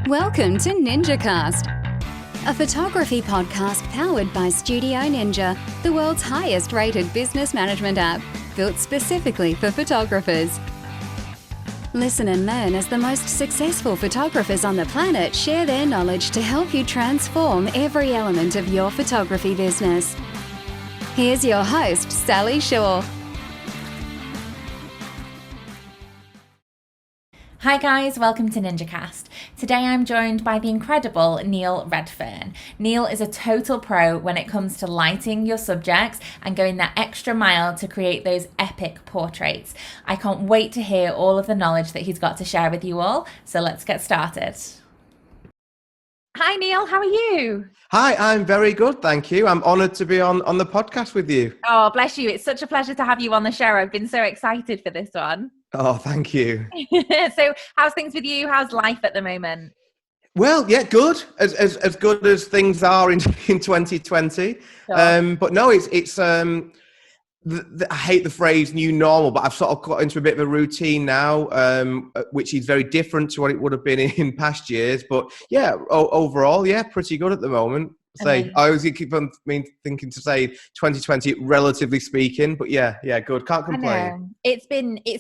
Welcome to NinjaCast, a photography podcast powered by Studio Ninja, the world's highest rated business management app, built specifically for photographers. Listen and learn as the most successful photographers on the planet share their knowledge to help you transform every element of your photography business. Here's your host, Sally Shaw. Hi guys, welcome to NinjaCast. Today I'm joined by the incredible Neil Redfern. Neil is a total pro when it comes to lighting your subjects and going that extra mile to create those epic portraits. I can't wait to hear all of the knowledge that he's got to share with you all, so let's get started. Hi Neil, how are you? Hi, I'm very good, thank you. I'm honoured to be on the podcast with you. Oh, bless you. It's such a pleasure to have you on the show. I've been so excited for this one. Oh, thank you. So how's things with you? How's life at the moment? Well, yeah, good. As good as things are in 2020. Sure. But no, it's I hate the phrase new normal, but I've sort of got into a bit of a routine now, which is very different to what it would have been in past years. But yeah, overall, yeah, pretty good at the moment. I always keep on thinking to say 2020, relatively speaking, but yeah, good. Can't complain. I know. It's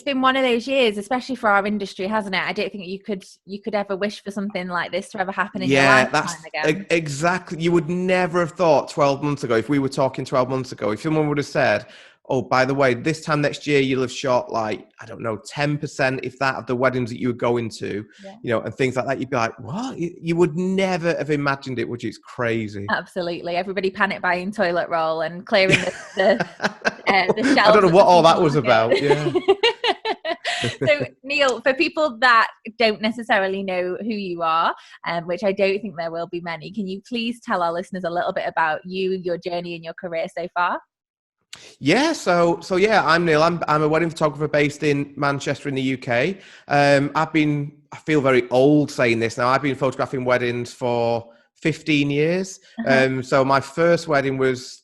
been one of those years, especially for our industry, hasn't it? I don't think you could ever wish for something like this to ever happen in your lifetime again. Exactly. You would never have thought 12 months ago, if we were talking 12 months ago, if someone would have said, oh, by the way, this time next year, you'll have shot 10%, if that, of the weddings that you would go into, and things like that. You'd be like, what? You would never have imagined it, would you? It's crazy. Absolutely. Everybody panic buying toilet roll and clearing the shelves. I don't know what all that was about. Yeah. So, Neil, for people that don't necessarily know who you are, which I don't think there will be many, can you please tell our listeners a little bit about you, your journey and your career so far? Yeah, so yeah, I'm Neil. I'm a wedding photographer based in Manchester in the UK. I feel very old saying this now. I've been photographing weddings for 15 years. So my first wedding was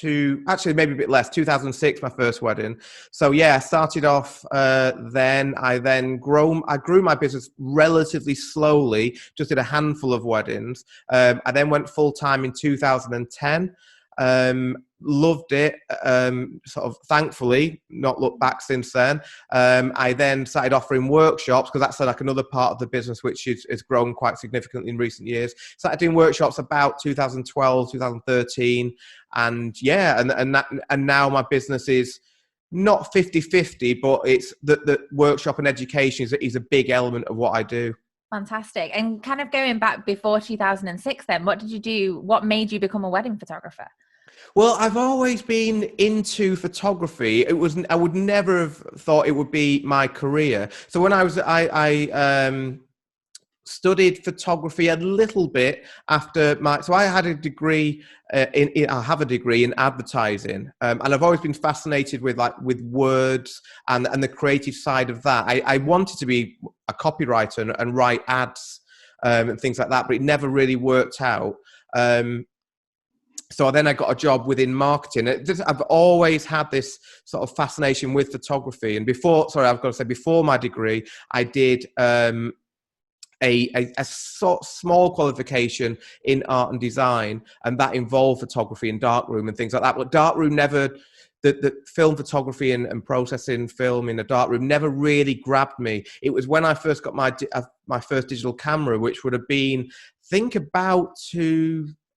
maybe a bit less, 2006, my first wedding. So yeah, I started off then. I grew my business relatively slowly, just did a handful of weddings. I then went full time in 2010. Loved it, sort of thankfully, not looked back since then. I then started offering workshops because that's like another part of the business which has grown quite significantly in recent years. Started doing workshops about 2012, 2013, and yeah, and now my business is not 50-50, but it's the workshop and education is a big element of what I do. Fantastic. And kind of going back before 2006 then, what did you do? What made you become a wedding photographer? Well, I've always been into photography. I would never have thought it would be my career. So when I studied photography a little bit after so I had a degree I have a degree in advertising, and I've always been fascinated with words and the creative side of that. I wanted to be a copywriter and write ads and things like that, but it never really worked out. So then I got a job within marketing. I've always had this sort of fascination with photography. And before my degree, I did a sort of small qualification in art and design, and that involved photography and darkroom and things like that. But darkroom the film photography and processing film in a darkroom never really grabbed me. It was when I first got my first digital camera, which would have been,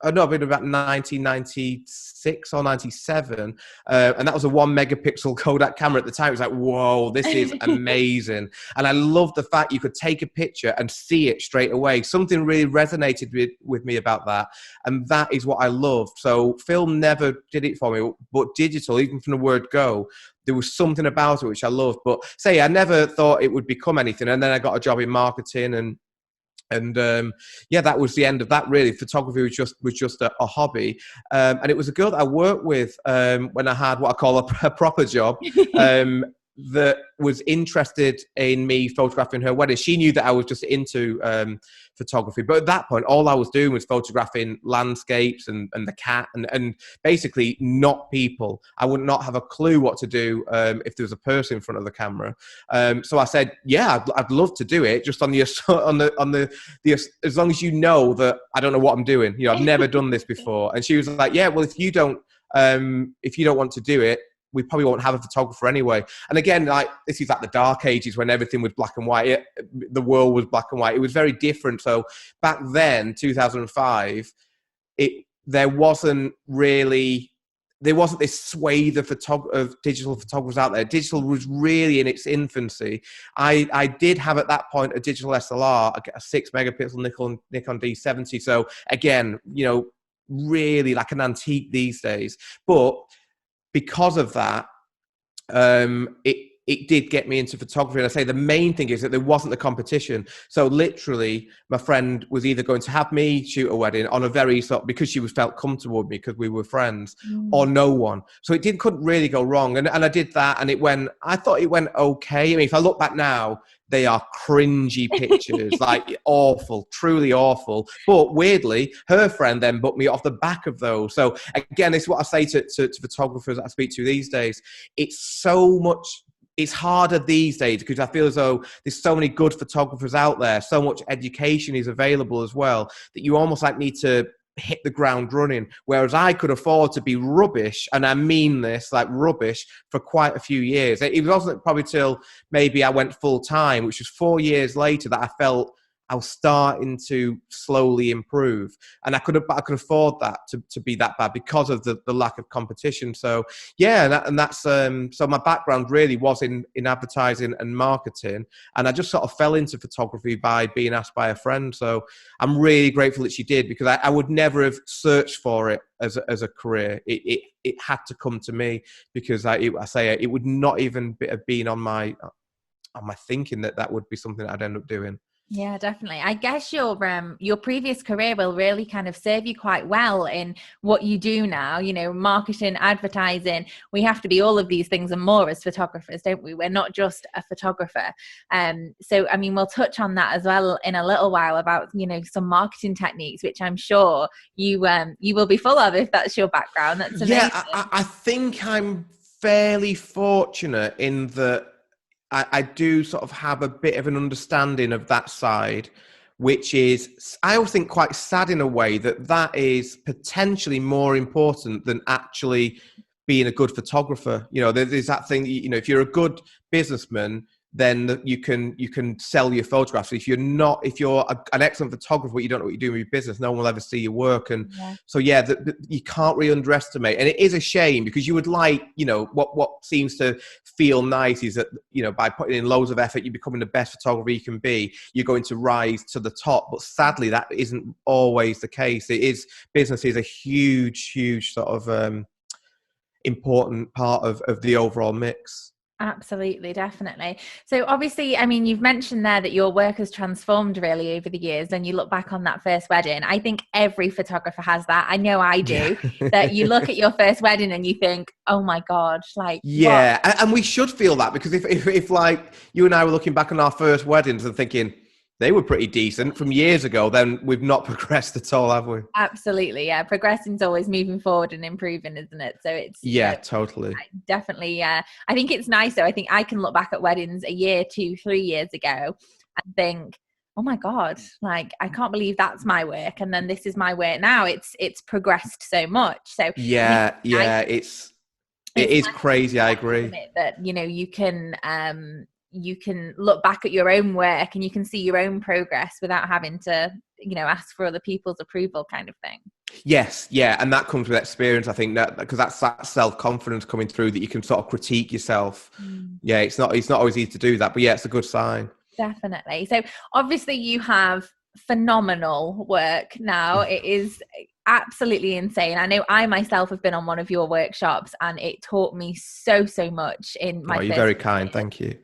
about 1996 or 97. And that was a 1 megapixel Kodak camera at the time. It was like, whoa, this is amazing. And I loved the fact you could take a picture and see it straight away. Something really resonated with me about that. And that is what I loved. So film never did it for me, but digital, even from the word go, there was something about it which I loved. But I never thought it would become anything. And then I got a job in marketing and that was the end of that. Really, photography was just a hobby, and it was a girl that I worked with when I had what I call a proper job. that was interested in me photographing her wedding. She knew that I was just into photography, but at that point, all I was doing was photographing landscapes and the cat and basically not people. I would not have a clue what to do if there was a person in front of the camera. So I said, yeah, I'd love to do it, just on the as long as you know that I don't know what I'm doing. You know, I've never done this before. And she was like, yeah, well, if you don't want to do it, we probably won't have a photographer anyway. And again, like, this is like the dark ages when everything was black and white. The world was black and white. It was very different. So back then, 2005, there wasn't this swathe of digital photographers out there. Digital was really in its infancy. I did have at that point a digital SLR, a 6 megapixel Nikon D70. So again, you know, really like an antique these days. But because of that, it did get me into photography. And I say the main thing is that there wasn't the competition. So literally, my friend was either going to have me shoot a wedding on a very because she felt comfortable with me because we were friends, or no one. So couldn't really go wrong. And I did that, and I thought it went okay. I mean, if I look back now, they are cringy pictures, like awful, truly awful. But weirdly, her friend then booked me off the back of those. So again, this is what I say to photographers that I speak to these days. It's harder these days because I feel as though there's so many good photographers out there. So much education is available as well that you almost like need to hit the ground running. Whereas I could afford to be rubbish, and I mean this, like rubbish, for quite a few years. It wasn't probably till maybe I went full time, which was 4 years later, that I felt I was starting to slowly improve, and I could afford that to be that bad because of the lack of competition. So yeah, that's so my background really was in advertising and marketing, and I just sort of fell into photography by being asked by a friend. So I'm really grateful that she did, because I would never have searched for it as a career. It had to come to me, because it would not even have been on my thinking that would be something that I'd end up doing. Yeah, definitely. I guess your previous career will really kind of serve you quite well in what you do now, you know, marketing, advertising. We have to be all of these things and more as photographers, don't we? We're not just a photographer. So, I mean, we'll touch on that as well in a little while about, you know, some marketing techniques, which I'm sure you will be full of if that's your background. That's amazing. Yeah, I think I'm fairly fortunate in that I do sort of have a bit of an understanding of that side, which is, I always think, quite sad in a way that is potentially more important than actually being a good photographer. You know, there's that thing, you know, if you're a good businessman, then you can sell your photographs. If you're an excellent photographer, but you don't know what you're doing with your business, no one will ever see your work. And so, yeah, you can't really underestimate. And it is a shame, because you would like, you know, what seems to feel nice is that, you know, by putting in loads of effort, you're becoming the best photographer you can be. You're going to rise to the top. But sadly, that isn't always the case. Business is a huge sort of important part of the overall mix. Absolutely, definitely. So obviously, I mean, you've mentioned there that your work has transformed really over the years, and you look back on that first wedding. I think every photographer has that. I know I do. That you look at your first wedding and you think, oh my God, like, yeah. And we should feel that, because if like you and I were looking back on our first weddings and thinking they were pretty decent from years ago, then we've not progressed at all, have we? Absolutely, yeah. Progressing's always moving forward and improving, isn't it? So it's totally. Definitely. I think it's nice though. I think I can look back at weddings a year, 2, 3 years ago and think, oh my God, like, I can't believe that's my work, and then this is my work now. It's progressed so much. So it is crazy. I agree that, you know, you can look back at your own work and you can see your own progress without having to, you know, ask for other people's approval, kind of thing. Yes, yeah, and that comes with experience, I think, that because that's that self-confidence coming through, that you can sort of critique yourself. Yeah, it's not always easy to do that, but yeah, it's a good sign. Definitely. So obviously you have phenomenal work now. It is absolutely insane. I know I myself have been on one of your workshops, and it taught me so much in my you're very kind, thank you.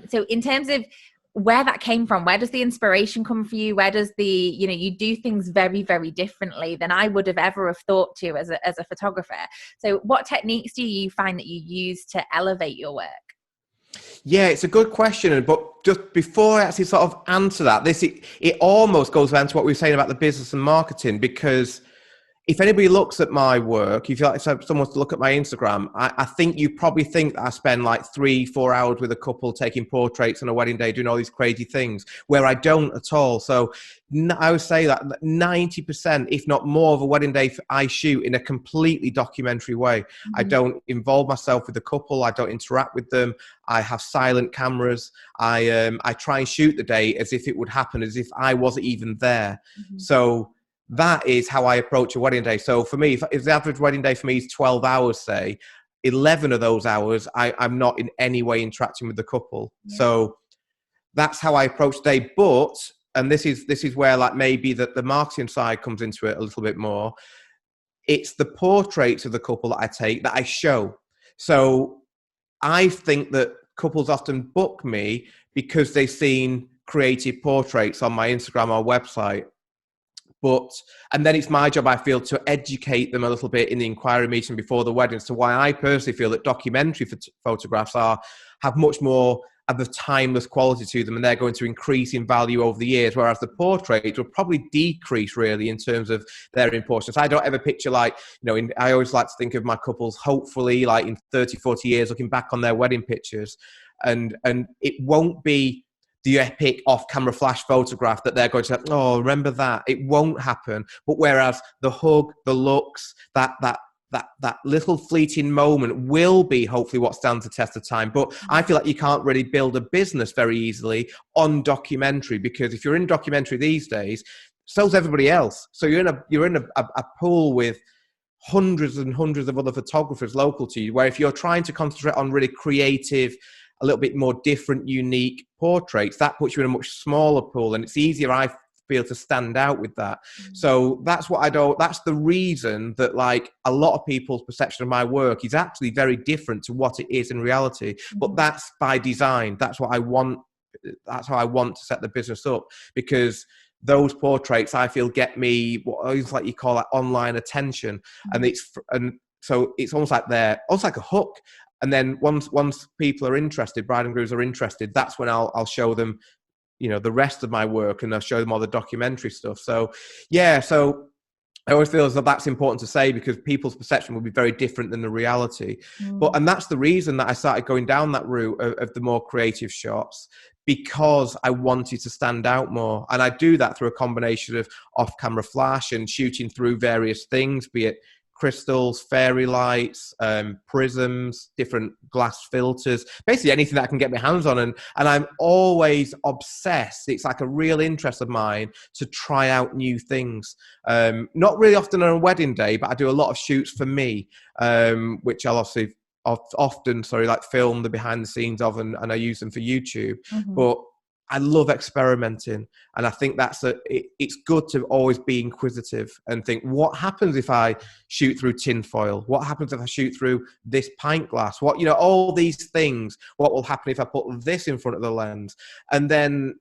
So in terms of where that came from, where does the inspiration come for you? Where does you know, you do things very differently than I would have ever have thought to as a photographer. So what techniques do you find that you use to elevate your work? Yeah, it's a good question. But just before I actually sort of answer that, it almost goes down to what we were saying about the business and marketing, because if anybody looks at my work, if you like someone to look at my Instagram, I think you probably think that I spend like 3-4 hours with a couple taking portraits on a wedding day, doing all these crazy things, where I don't at all. So I would say that 90%, if not more, of a wedding day I shoot in a completely documentary way. Mm-hmm. I don't involve myself with the couple. I don't interact with them. I have silent cameras. I try and shoot the day as if it would happen, as if I wasn't even there. Mm-hmm. So that is how I approach a wedding day. So for me, if the average wedding day for me is 12 hours, say, 11 of those hours, I'm not in any way interacting with the couple. Yeah. So that's how I approach the day. But, and this is where like maybe the marketing side comes into it a little bit more. It's the portraits of the couple that I take that I show. So I think that couples often book me because they've seen creative portraits on my Instagram or website. And then it's my job, I feel, to educate them a little bit in the inquiry meeting before the wedding as to why I personally feel that documentary photographs have much more of a timeless quality to them, and they're going to increase in value over the years, whereas the portraits will probably decrease really in terms of their importance. I don't ever picture like, I always like to think of my couples, hopefully like in 30, 40 years, looking back on their wedding pictures, and it won't be the epic off-camera flash photograph that they're going to say, oh, remember that? It won't happen. But whereas the hug, the looks, that little fleeting moment will be hopefully what stands the test of time. But I feel like you can't really build a business very easily on documentary, because if you're in documentary these days, so's everybody else. So you're in a pool with hundreds and hundreds of other photographers local to you, where if you're trying to concentrate on really creative, a little bit more different, unique portraits, that puts you in a much smaller pool, and it's easier, I feel, to stand out with that. Mm. So that's the reason that like a lot of people's perception of my work is actually very different to what it is in reality. Mm. But that's by design. That's what I want. That's how I want to set the business up, because those portraits, I feel, get me what is like you call that online attention. Mm. And so it's almost like a hook. And then once people are interested, bride and grooms are interested, that's when I'll show them, the rest of my work, and I'll show them all the documentary stuff. So, yeah, so I always feel as though that's important to say, because people's perception will be very different than the reality. Mm. And that's the reason that I started going down that route of the more creative shots, because I wanted to stand out more. And I do that through a combination of off-camera flash and shooting through various things, be it crystals, fairy lights, prisms, different glass filters, basically anything that I can get my hands on. And I'm always obsessed. It's like a real interest of mine to try out new things. Not really often on a wedding day, but I do a lot of shoots for me, which I'll obviously often film the behind the scenes of, and I use them for YouTube. Mm-hmm. But I love experimenting, and I think it's good to always be inquisitive and think, what happens if I shoot through tinfoil? What happens if I shoot through this pint glass? What, all these things, what will happen if I put this in front of the lens? And then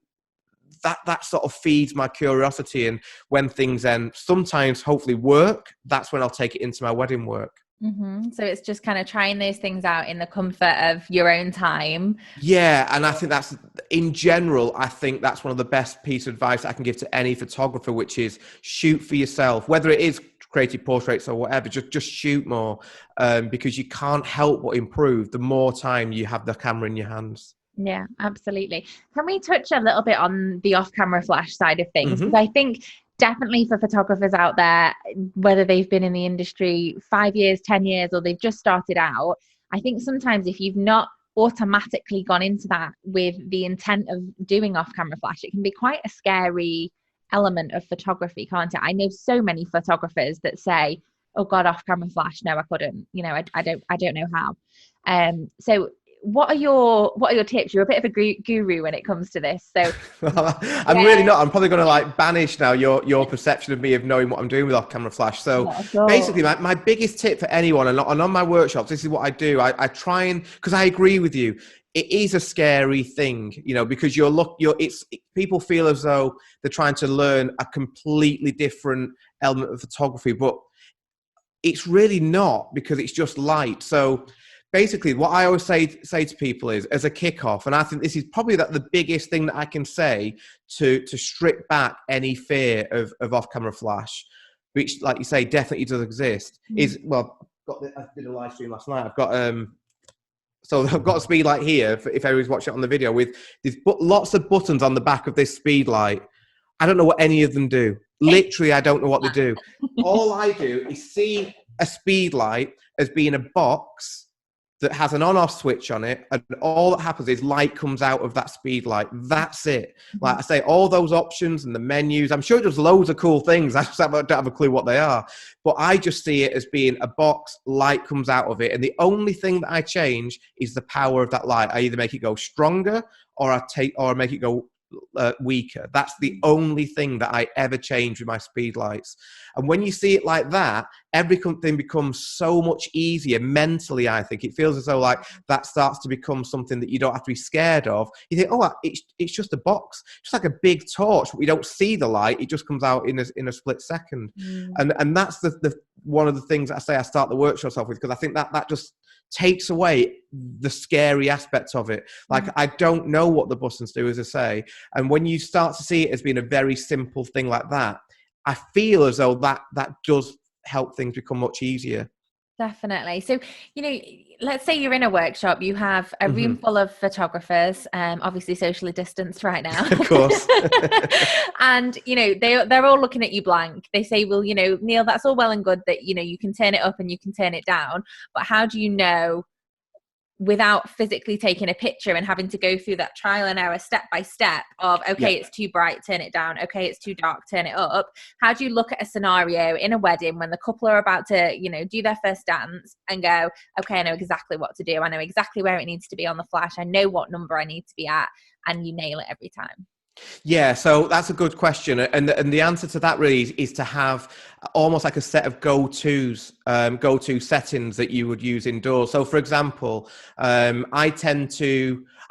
that sort of feeds my curiosity, and when things then sometimes hopefully work, that's when I'll take it into my wedding work. Mm-hmm. So it's just kind of trying those things out in the comfort of your own time. Yeah, and I think that's, in general, I think that's one of the best piece of advice I can give to any photographer, which is shoot for yourself, whether it is creative portraits or whatever. Just shoot more, because you can't help but improve the more time you have the camera in your hands. Yeah, absolutely. Can we touch a little bit on the off-camera flash side of things? Because I think definitely for photographers out there, whether they've been in the industry 5 years, 10 years, or they've just started out, I think sometimes if you've not automatically gone into that with the intent of doing off-camera flash, it can be quite a scary element of photography, can't it? I know so many photographers that say, oh God, off-camera flash, no, I couldn't, I don't know how. So what are your tips? You're a bit of a guru when it comes to this. So I'm really not. I'm probably going to banish now your perception of me of knowing what I'm doing with off-camera flash. So basically my biggest tip for anyone, and on my workshops, this is what I do. I try and, because I agree with you, it is a scary thing, because people feel as though they're trying to learn a completely different element of photography, but it's really not, because it's just light. So basically what I always say to people is, as a kickoff, and I think this is probably the biggest thing that I can say to strip back any fear of off-camera flash, which, like you say, definitely does exist. Is, well, I did a live stream last night. I've got so I've got a speed light here, if everyone's watching it on the video, with there's lots of buttons on the back of this speed light. I don't know what any of them do. Literally, I don't know what they do. All I do is see a speed light as being a box that has an on-off switch on it, and all that happens is light comes out of that speed light. That's it. Like I say, all those options and the menus, I'm sure it does loads of cool things. I just don't have a clue what they are. But I just see it as being a box, light comes out of it. And the only thing that I change is the power of that light. I either make it go stronger or I make it go weaker. That's the only thing that I ever change with my speed lights. And when you see it like that, everything becomes so much easier mentally. I think it feels as though like that starts to become something that you don't have to be scared of. You think, oh, it's just a box, just like a big torch. We don't see the light; it just comes out in a split second. And that's the one of the things that I say I start the workshops off with, because I think that just takes away the scary aspect of it. Like, I don't know what the buttons do, as I say. And when you start to see it as being a very simple thing like that, I feel as though that does help things become much easier. Definitely. So, let's say you're in a workshop, you have a room full of photographers, obviously socially distanced right now. Of course. And, they're all looking at you blank. They say, well, Neil, that's all well and good that, you can turn it up and you can turn it down. But how do you know, without physically taking a picture and having to go through that trial and error step by step of, okay, it's too bright, turn it down. Okay, it's too dark, turn it up. How do you look at a scenario in a wedding when the couple are about to, do their first dance and go, okay, I know exactly what to do. I know exactly where it needs to be on the flash. I know what number I need to be at, and you nail it every time? Yeah, so that's a good question, and the answer to that really is to have almost like a set of go-to settings that you would use indoors. So, for example, I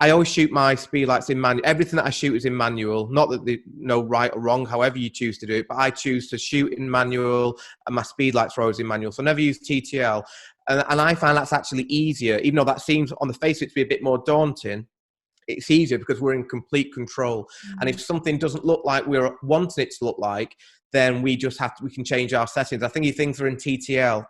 always shoot my speed lights in manual. Everything that I shoot is in manual. Not that there's no right or wrong, however you choose to do it, but I choose to shoot in manual, and my speed lights are always in manual. So I never use TTL, and I find that's actually easier, even though that seems on the face of it to be a bit more daunting. It's easier because we're in complete control. And if something doesn't look like we're wanting it to look like, then we can change our settings. I think if things are in TTL,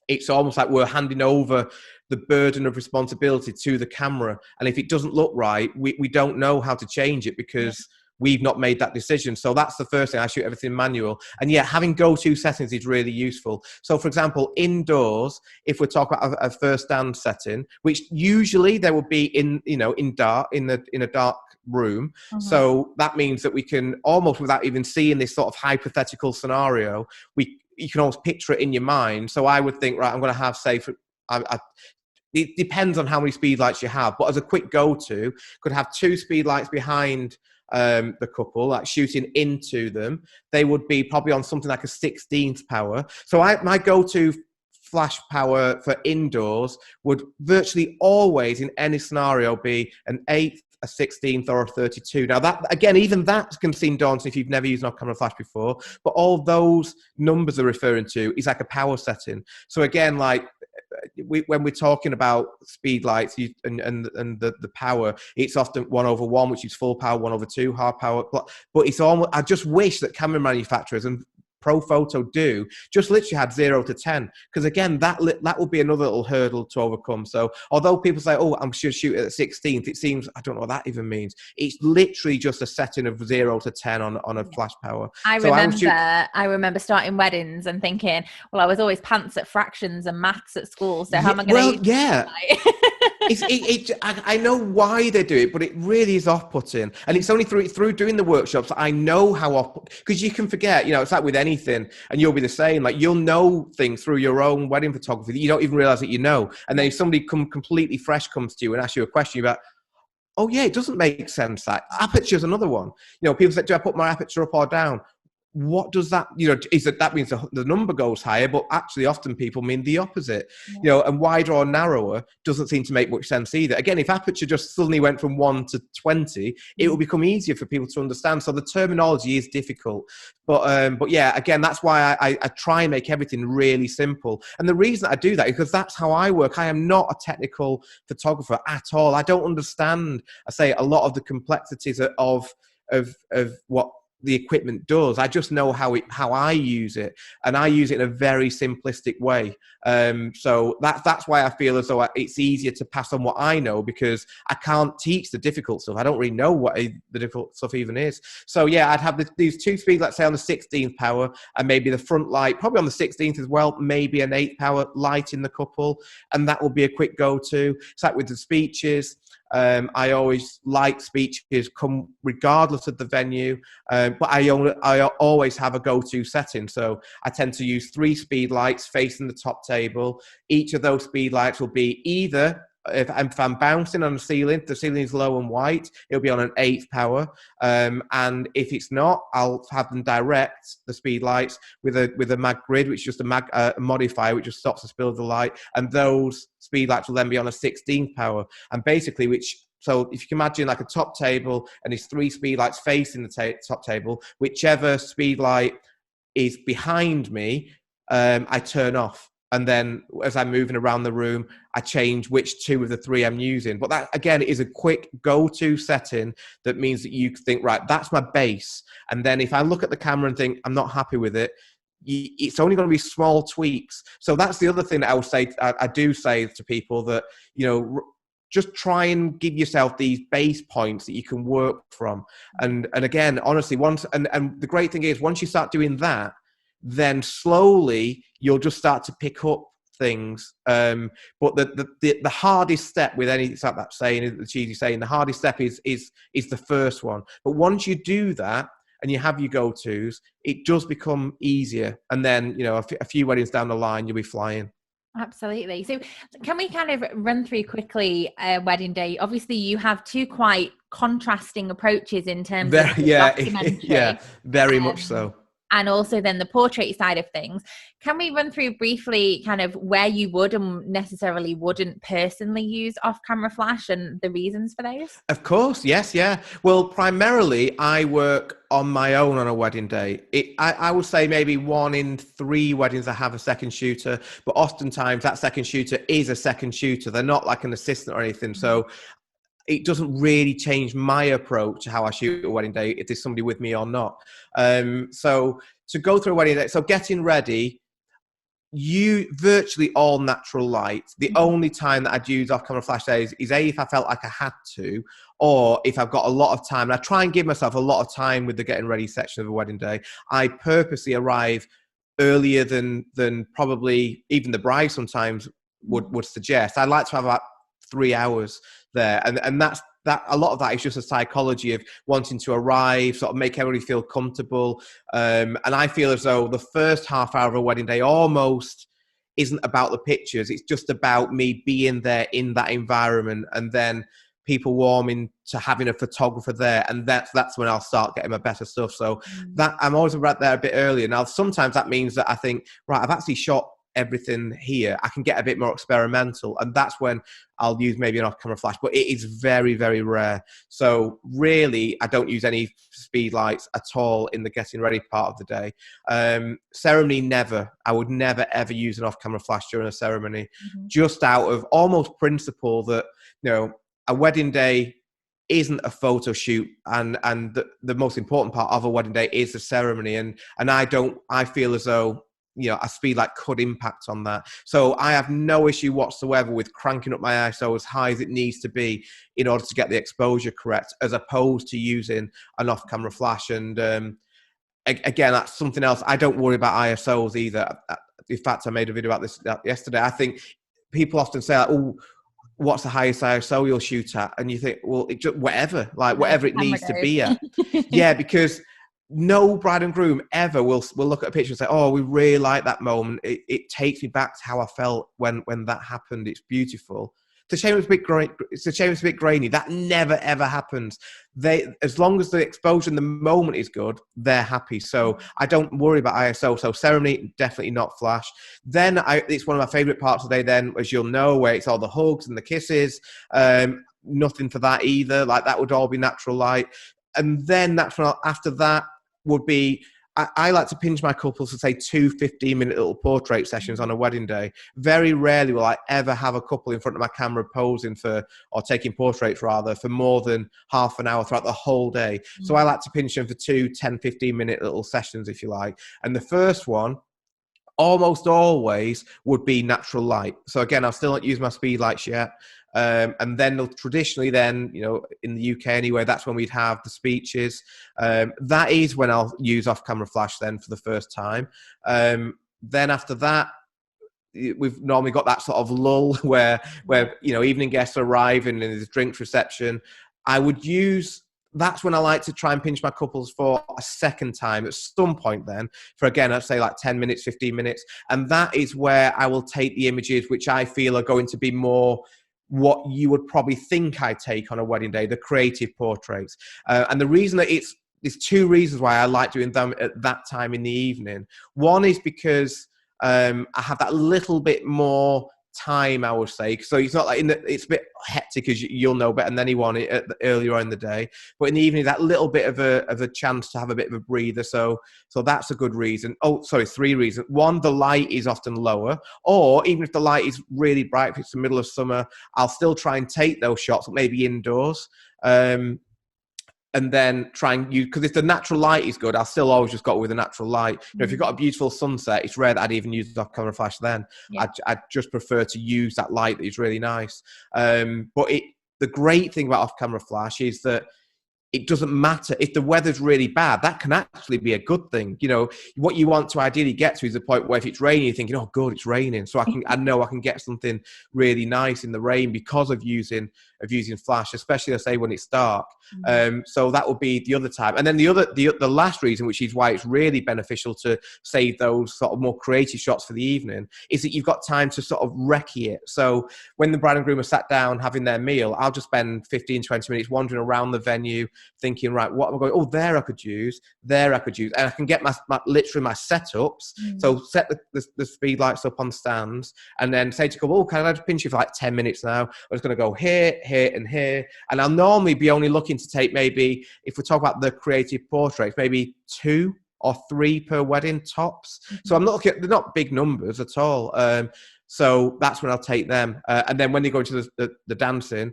it's almost like we're handing over the burden of responsibility to the camera. And if it doesn't look right, we don't know how to change it because we've not made that decision. So that's the first thing. I shoot everything manual. And having go-to settings is really useful. So, for example, indoors, if we're talking about a first dance setting, which usually there would be in a dark room. So that means that we can almost, without even seeing this sort of hypothetical scenario, you can almost picture it in your mind. So I would think, right, I'm going to have, say, it depends on how many speed lights you have, but as a quick go-to, could have 2 speed lights behind the couple, like shooting into them. They would be probably on something like a 16th power. So my go-to flash power for indoors would virtually always, in any scenario, be an 8th, a 16th, or a 32. Now that, again, even that can seem daunting if you've never used an off-camera flash before, but all those numbers are referring to is like a power setting. So again, like, when we're talking about speed lights and the power, it's often 1/1, which is full power, 1/2 half power. But it's almost, I just wish that camera manufacturers and ProPhoto just literally had 0 to 10, because again, that will be another little hurdle to overcome. So although people say, oh, I'm sure shoot at 16th, it seems, I don't know what that even means. It's literally just a setting of 0 to 10 on a flash power. I remember starting weddings and thinking, well, I was always pants at fractions and maths at school, so how am I going to I know why they do it, but it really is off-putting. And it's only through doing the workshops that I know how because you can forget, it's like with anything, and you'll be the same. Like, you'll know things through your own wedding photography that you don't even realize that you know. And then if somebody completely fresh comes to you and asks you a question about, oh yeah, it doesn't make sense. That aperture's another one. People say, do I put my aperture up or down? what does that, is that means the number goes higher, but actually often people mean the opposite, and wider or narrower doesn't seem to make much sense either. Again, if aperture just suddenly went from 1 to 20, it will become easier for people to understand. So the terminology is difficult, but yeah, again, that's why I try and make everything really simple. And the reason I do that is because that's how I work. I am not a technical photographer at all. I don't understand, I say, a lot of the complexities of what the equipment does. I just know how I use it, and I use it in a very simplistic way. So that's why I feel as though it's easier to pass on what I know, because I can't teach the difficult stuff. I don't really know what the difficult stuff even is. So yeah, I'd have these 2 speeds, let's say on the 16th power, and maybe the front light, probably on the 16th as well, maybe an 8th power light in the couple, and that will be a quick go-to. It's like with the speeches. I always like speeches come regardless of the venue, but I always have a go-to setting. So I tend to use 3 speed lights facing the top table. Each of those speed lights will be either, if I'm bouncing on the ceiling is low and white, it'll be on an 8th power. And if it's not, I'll have them direct the speed lights with a mag grid, which is just a modifier, which just stops the spill of the light. And those speed lights will then be on a 16th power. And basically, so if you can imagine like a top table and there's 3 speed lights facing the top table, whichever speed light is behind me, I turn off. And then as I'm moving around the room, I change which 2 of the 3 I'm using. But that, again, is a quick go-to setting that means that you think, right, that's my base. And then if I look at the camera and think, I'm not happy with it, it's only going to be small tweaks. So that's the other thing that I would say. I do say to people that, just try and give yourself these base points that you can work from. And again, honestly, and the great thing is, once you start doing that, then slowly you'll just start to pick up things. But the hardest step with any, it's like that saying, the cheesy saying, the hardest step is the first one. But once you do that and you have your go-tos, it does become easier. And then, a few weddings down the line, you'll be flying. Absolutely. So can we kind of run through quickly wedding day? Obviously, you have 2 quite contrasting approaches in terms of documentary. Yeah, very much so. And also then the portrait side of things. Can we run through briefly kind of where you would and necessarily wouldn't personally use off-camera flash and the reasons for those? Of course, yes, yeah. Well, primarily I work on my own on a wedding day. I would say maybe 1 in 3 weddings I have a second shooter, but oftentimes that second shooter is a second shooter. They're not like an assistant or anything. So it doesn't really change my approach to how I shoot a wedding day if there's somebody with me or not. So to go through a wedding day, so getting ready, you virtually all natural light. The only time that I'd use off-camera flash days is if I felt like I had to, or if I've got a lot of time. And I try and give myself a lot of time with the getting ready section of a wedding day. I purposely arrive earlier than probably even the bride sometimes would suggest. I like to have about 3 hours there, and that's that. A lot of that is just a psychology of wanting to arrive, sort of make everybody feel comfortable. And I feel as though the first half hour of a wedding day almost isn't about the pictures. It's just about me being there in that environment, and then people warming to having a photographer there, and that's when I'll start getting my better stuff. So that I'm always right there a bit earlier. Now, sometimes that means that I think, right, I've actually shot everything here, I can get a bit more experimental, and that's when I'll use maybe an off-camera flash, but it is very, very rare. So really, I don't use any speed lights at all in the getting ready part of the day. Ceremony, never. I would never, ever use an off-camera flash during a ceremony, just out of almost principle that, a wedding day isn't a photo shoot, and the most important part of a wedding day is the ceremony, and I feel as though a speed light could impact on that. So I have no issue whatsoever with cranking up my ISO as high as it needs to be in order to get the exposure correct, as opposed to using an off-camera flash. And again, that's something else. I don't worry about ISOs either. In fact, I made a video about this yesterday. I think people often say, oh, what's the highest ISO you'll shoot at? And you think, well, it just, whatever it needs to be at. Yeah, because no bride and groom ever will look at a picture and say, oh, we really like that moment. It takes me back to how I felt when that happened. It's beautiful. It's a shame it's a bit it's a shame it's a bit grainy. That never ever happens. As long as the exposure in the moment is good, they're happy. So I don't worry about ISO. So ceremony, definitely not flash. Then it's one of my favorite parts of the day. Then, as you'll know, where it's all the hugs and the kisses. Nothing for that either. Like that would all be natural light. And then after that would be. I like to pinch my couples to say 2 15-minute little portrait sessions on a wedding day. Very rarely will I ever have a couple in front of my camera posing or taking portraits rather, for more than half an hour throughout the whole day. So I like to pinch them for 2 10 15-minute little sessions, if you like. And the first one, almost always, would be natural light. So again, I've still not used my speed lights yet. And then traditionally then, in the UK anyway, that's when we'd have the speeches. That is when I'll use off-camera flash then for the first time. Then after that, we've normally got that sort of lull where evening guests arrive and there's a drinks reception. That's when I like to try and pinch my couples for a second time at some point then, for again, I'd say like 10 minutes, 15 minutes. And that is where I will take the images which I feel are going to be more what you would probably think I take on a wedding day, the creative portraits. And the reason that there's 2 reasons why I like doing them at that time in the evening. One is because I have that little bit more time, I would say. So it's not like it's a bit hectic, as you'll know better than anyone earlier on in the day. But in the evening, that little bit of a chance to have a bit of a breather. So that's a good reason. 3 reasons. One, the light is often lower, or even if the light is really bright, if it's the middle of summer, I'll still try and take those shots, maybe indoors. And then try and use, because if the natural light is good, I'll still always just go with the natural light. If you've got a beautiful sunset, it's rare that I'd even use the off-camera flash then. Yeah. I'd just prefer to use that light that is really nice. But the great thing about off-camera flash is that it doesn't matter if the weather's really bad. That can actually be a good thing. What you want to ideally get to is the point where if it's raining, you're thinking, oh god, it's raining, so I know I can get something really nice in the rain because of using flash, especially I say when it's dark. So that would be the other time. And then the last reason, which is why it's really beneficial to save those sort of more creative shots for the evening, is that you've got time to sort of recce it. So when the bride and groom are sat down having their meal, I'll just spend 15-20 minutes wandering around the venue, thinking, right, what am I going? Oh, there I could use, and I can get my literally my setups. So set the speed lights up on stands, and then say to couple, can I just pinch you for like 10 minutes now? I'm just going to go here, and here, and I'll normally be only looking to take, maybe if we talk about the creative portraits, maybe 2 or 3 per wedding tops. So I'm not looking at, they're not big numbers at all. So that's when I'll take them, and then when they go into the dancing.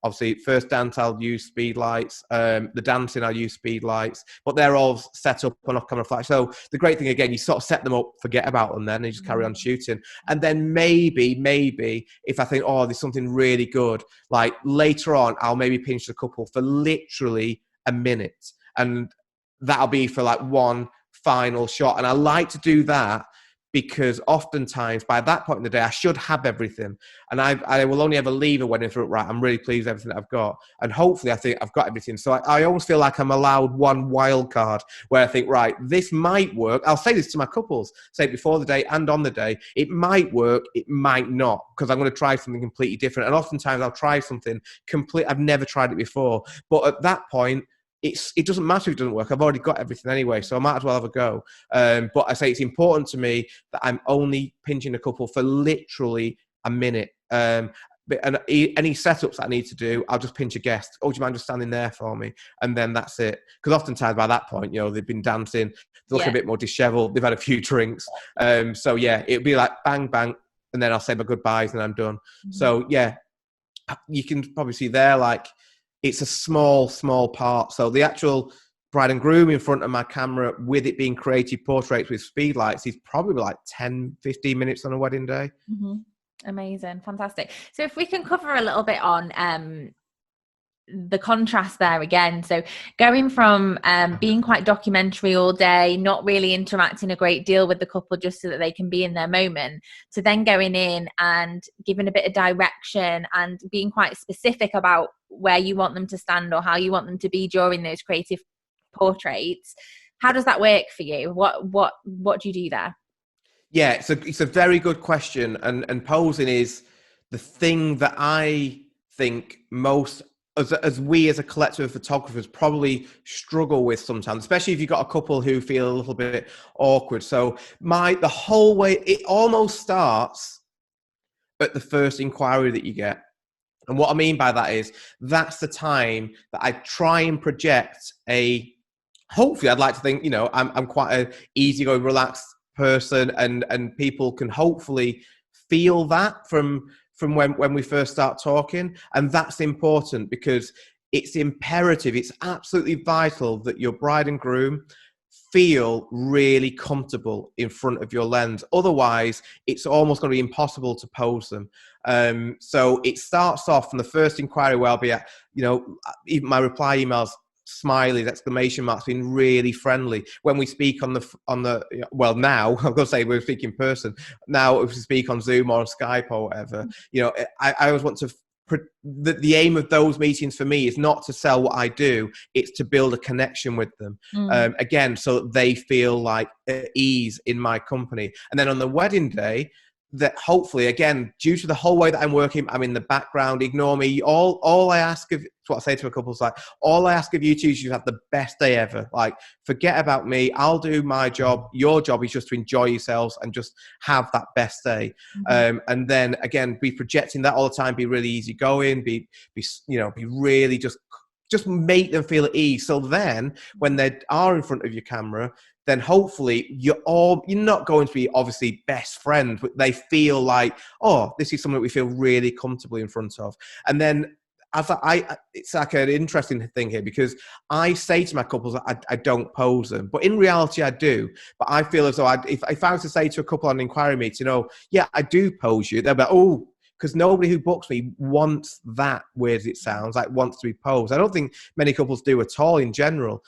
Obviously, first dance, I'll use speed lights. The dancing, I'll use speed lights. But they're all set up on off-camera flash. So the great thing, again, you sort of set them up, forget about them then, and you just carry on shooting. And then maybe, if I think, oh, there's something really good, like later on, I'll maybe pinch the couple for literally a minute. And that'll be for like one final shot. And I like to do that because oftentimes by that point in the day, I should have everything. And I will only ever leave a wedding through, right, I'm really pleased with everything that I've got. And hopefully I think I've got everything. So I always feel like I'm allowed one wild card where I think, right, this might work. I'll say this to my couples, say it before the day and on the day. It might work, it might not, because I'm going to try something completely different. And oftentimes I'll try something I've never tried it before. But at that point, it doesn't matter if it doesn't work. I've already got everything anyway, so I might as well have a go. But I say it's important to me that I'm only pinching a couple for literally a minute. And any setups I need to do, I'll just pinch a guest. Oh, do you mind just standing there for me? And then that's it. Because oftentimes by that point, they've been dancing, they look a bit more disheveled, they've had a few drinks. So yeah, it'll be like bang, bang, and then I'll say my goodbyes and I'm done. Mm-hmm. So yeah, you can probably see there, like, it's a small part. So the actual bride and groom in front of my camera, with it being creative portraits with speed lights, is probably like 10, 15 minutes on a wedding day. Mm-hmm. Amazing. Fantastic. So if we can cover a little bit on the contrast there again. So going from being quite documentary all day, not really interacting a great deal with the couple just so that they can be in their moment, to then going in and giving a bit of direction and being quite specific about where you want them to stand or how you want them to be during those creative portraits. How does that work for you? What do you do there? Yeah, it's a very good question. And posing is the thing that I think most, as we as a collective of photographers probably struggle with sometimes, especially if you've got a couple who feel a little bit awkward. So the whole way, it almost starts at the first inquiry that you get. And what I mean by that is that's the time that I try and project hopefully I'd like to think, I'm quite an easygoing, relaxed person, and people can hopefully feel that from when we first start talking. And that's important because it's imperative, it's absolutely vital that your bride and groom feel really comfortable in front of your lens. Otherwise, it's almost going to be impossible to pose them. So it starts off from the first inquiry where I'll be at, even my reply emails, smileys, exclamation marks, being really friendly. When we speak on the well, now I'm going to say we're speaking in person. Now, if we speak on Zoom or on Skype or whatever, I always want to. The aim of those meetings for me is not to sell what I do; it's to build a connection with them. Again, so that they feel like at ease in my company. And then on the wedding day, that hopefully, again, due to the whole way that I'm working, I'm in the background, ignore me. All I ask of, what I say to a couple is like, all I ask of you two is you have the best day ever. Like, forget about me. I'll do my job. Your job is just to enjoy yourselves and just have that best day. And then again, be projecting that all the time, be really easygoing, be really just make them feel at ease. So then when they are in front of your camera, then hopefully you're not going to be obviously best friends, but they feel like, oh, this is something that we feel really comfortable in front of. And then it's like an interesting thing here because I say to my couples that I don't pose them, but in reality I do. But I feel as though if I was to say to a couple on an inquiry meeting, yeah, I do pose you, they'll be like, oh, because nobody who books me wants that, weird as it sounds, like wants to be posed. I don't think many couples do at all in general.